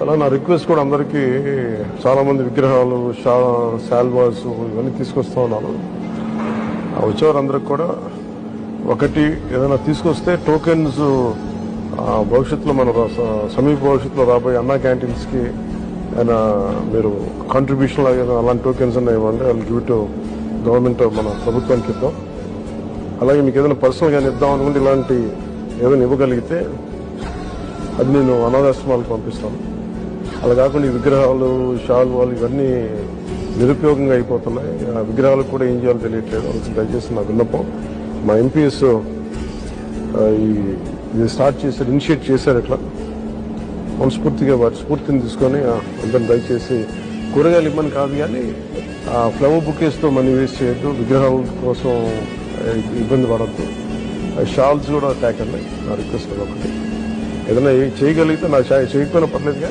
అలా నా రిక్వెస్ట్ కూడా అందరికీ, చాలామంది విగ్రహాలు, శాల్వాస్ ఇవన్నీ తీసుకొస్తూ ఉన్నాను. వచ్చేవారందరికి కూడా ఒకటి ఏదైనా తీసుకొస్తే టోకెన్స్ భవిష్యత్తులో మన సమీప భవిష్యత్తులో రాబోయే అన్నా క్యాంటీన్స్కి ఆయన మీరు కాంట్రిబ్యూషన్ లాగా అలాంటి టోకెన్స్ అన్నా ఇవ్వండి. వాళ్ళు గివ్ టు గవర్నమెంట్, మన ప్రభుత్వానికి ఇద్దాం. అలాగే మీకు ఏదైనా పర్సనల్గా ఇద్దాం అనుకుంటే ఇలాంటి ఏదైనా ఇవ్వగలిగితే అది నేను అనాథాశ్రమాలకు పంపిస్తాను. అలా కాకుండా ఈ విగ్రహాలు, శాల్వాలు ఇవన్నీ నిరుపయోగంగా అయిపోతున్నాయి. ఆ విగ్రహాలకు కూడా ఏం చేయాలో తెలియట్లేదు. అందుకు దయచేసి నా విన్నపం, మా ఎంపీఎస్ ఇది స్టార్ట్ చేశారు, ఇనిషియేట్ చేశారు. ఇట్లా మనస్ఫూర్తిగా వాటి స్ఫూర్తిని తీసుకొని అందరిని దయచేసి కూరగాయలు ఇవ్వని కాదు కానీ ఫ్లవర్ బుకేస్తో మనీ వేస్ట్ చేయొద్దు, విగ్రహాల కోసం ఇబ్బంది పడద్దు. షాల్స్ కూడా తాకండి. నా రిక్వెస్ట్ ఒకటి, ఏదైనా చేయగలిగితే, నా చేయకపోయినా పర్లేదు కానీ